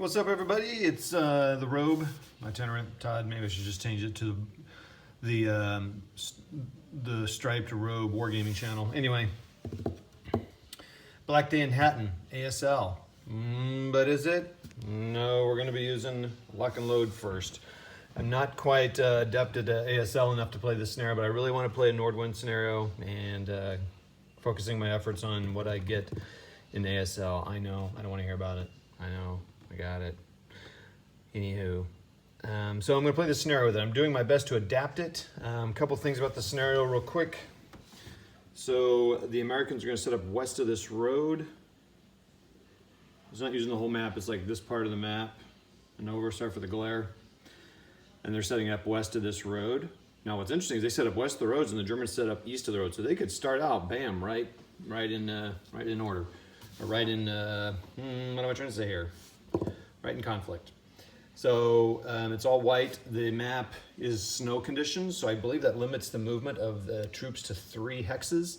What's up, everybody? It's the robe, itinerant Todd. Maybe I should just change it to the striped robe wargaming channel. Anyway, Black Day in Hatten, ASL. But is it? No, we're going to be using lock and load first. I'm not quite adept at ASL enough to play this scenario, but I really want to play a Nordwind scenario and focusing my efforts on what I get in ASL. I know, I don't want to hear about it. I know, I got it. Anywho, so I'm going to play the scenario with it. I'm doing my best to adapt it. A couple things about the scenario real quick. So the Americans are going to set up west of this road. It's not using the whole map, it's like this part of the map. And over, sorry for the glare. And they're setting up west of this road. Now what's interesting is they set up west of the roads and the Germans set up east of the road. So they could start out, bam, right in order. Or right in, what am I trying to say here? Right in conflict. So it's all white. The map is snow conditions, so I believe that limits the movement of the troops to 3 hexes.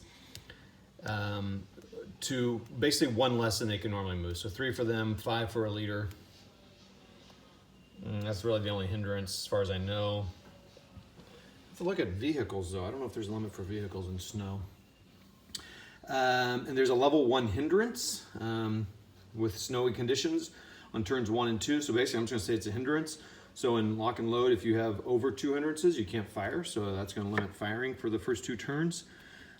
To basically 1 less than they can normally move. So 3 for them, 5 for a leader. That's really the only hindrance as far as I know. If you look at vehicles though, I don't know if there's a limit for vehicles in snow. And there's a level 1 hindrance with snowy conditions on turns 1 and 2. So basically I'm just gonna say it's a hindrance. So in lock and load, if you have over 2 hindrances, you can't fire. So that's gonna limit firing for the first 2 turns.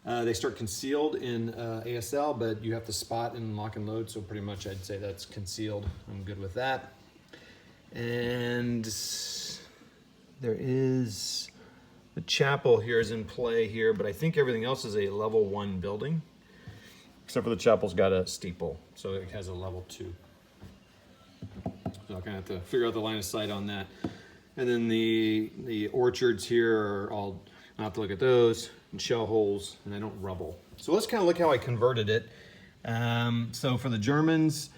They start concealed in ASL, but you have to spot in lock and load. So pretty much I'd say that's concealed. I'm good with that. And there is, the chapel here is in play here, but I think everything else is a level 1 building. Except for the chapel's got a steeple, so it has a level 2. So I'm gonna have to figure out the line of sight on that. And then the orchards here are all, I'll have to look at those, and shell holes, and they don't rubble. So let's kind of look how I converted it. So for the Germans,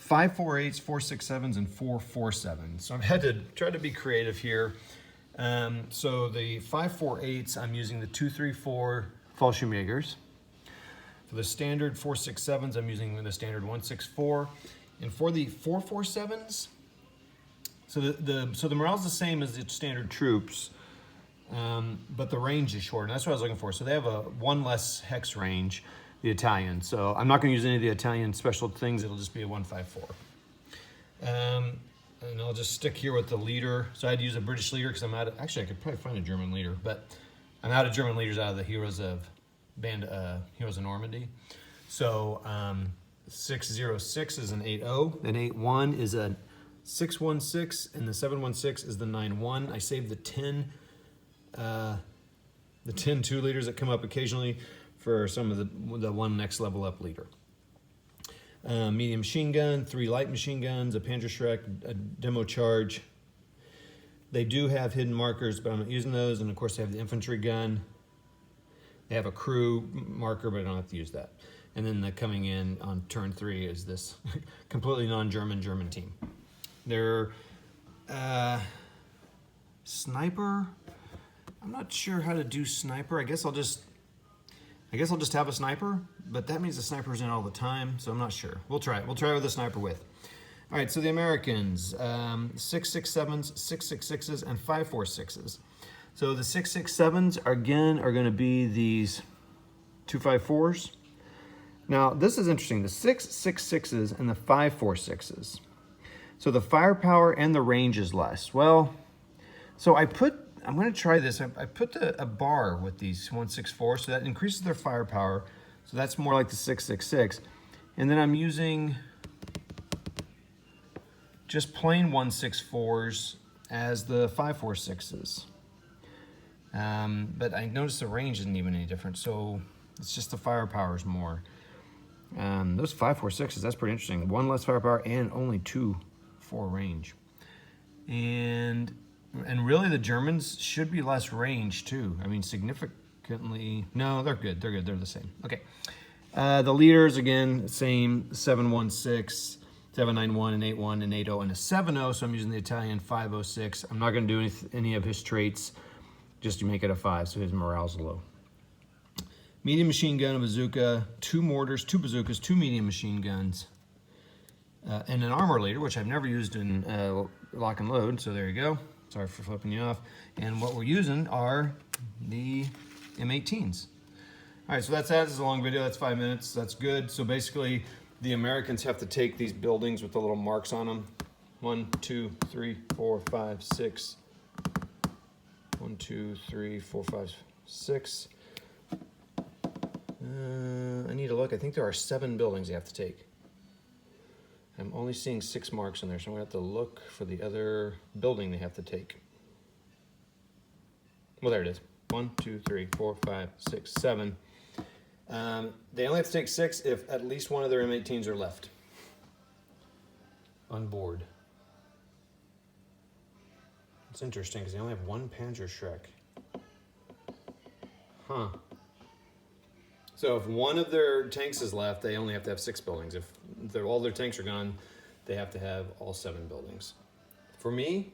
5-4-8s, 4-6-7s, and 4-4-7s. So I've had to try to be creative here. So the 5-4-8s, I'm using the 2-3-4 Fallschirmjägers. For the standard 4-6-7s, I'm using the standard 1-6-4. And for the 4-4-7s, so the morale's the same as the standard troops, but the range is short, and that's what I was looking for. So they have a 1 less hex range, the Italian. So I'm not going to use any of the Italian special things. It'll just be a 1-5-4. And I'll just stick here with the leader. So I had to use a British leader because I'm out of, actually I could probably find a German leader, but I'm out of German leaders out of the Heroes of Normandy. So 606 is an 8-0, and 8-1 is a 6-1-6, and the 7-1-6 is the 9-1. I saved the 10 2 leaders that come up occasionally for some of the 1 next level up leader. Medium machine gun, 3 light machine guns, a Panzerschreck, a demo charge. They do have hidden markers, but I'm not using those. And of course they have the infantry gun. They have a crew marker, but I don't have to use that. And then the coming in on turn 3 is this completely non-German German team. They're sniper. I'm not sure how to do sniper. I guess I'll just have a sniper, but that means the sniper's in all the time, so I'm not sure. We'll try it. We'll try with the sniper with. All right, so the Americans, 6-6-7s, 6-6-6s, and 5-4-6s. So the 6-6-7s, again, are gonna be these 2-5-4s. Now, this is interesting, the 6-6-6s and the 5-4-6s. So the firepower and the range is less. Well, so I'm gonna try this. I put a bar with these 1-6-4, so that increases their firepower. So that's more like the 6-6-6. And then I'm using just plain 1-6-4s as the 5-4-6s. But I noticed the range isn't even any different, so it's just the firepower is more. Those 5-4-6s, that's pretty interesting. 1 less firepower and only 2-4 range. And really the Germans should be less range too. I mean, significantly, no, they're good, they're the same. Okay, the leaders, again, same, 7-1-6, 7-9-1, and 8-1, and 8-0, and a 7-0, so I'm using the Italian 5-0-6. I'm not gonna do any of his traits, just to make it a 5, so his morale's low. Medium machine gun, a bazooka, 2 mortars, 2 bazookas, 2 medium machine guns, and an armor leader, which I've never used in lock and load. So there you go. Sorry for flipping you off. And what we're using are the M18s. All right, so that's that. This is a long video. That's 5 minutes. That's good. So basically, the Americans have to take these buildings with the little marks on them. 1, 2, 3, 4, 5, 6. 1, 2, 3, 4, 5, 6. I need to look. I think there are 7 buildings they have to take. I'm only seeing 6 marks in there, so I'm gonna have to look for the other building they have to take. Well, there it is. 1, 2, 3, 4, 5, 6, 7. They only have to take 6 if at least one of their M18s are left on board. It's interesting because they only have 1 Panzerschreck. Huh. So if one of their tanks is left, they only have to have 6 buildings. If all their tanks are gone, they have to have all 7 buildings. For me,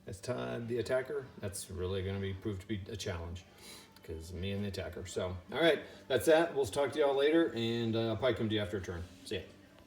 as the attacker, that's really going to prove to be a challenge because me and the attacker. So, all right, that's that. We'll talk to y'all later, and I'll probably come to you after a turn. See ya.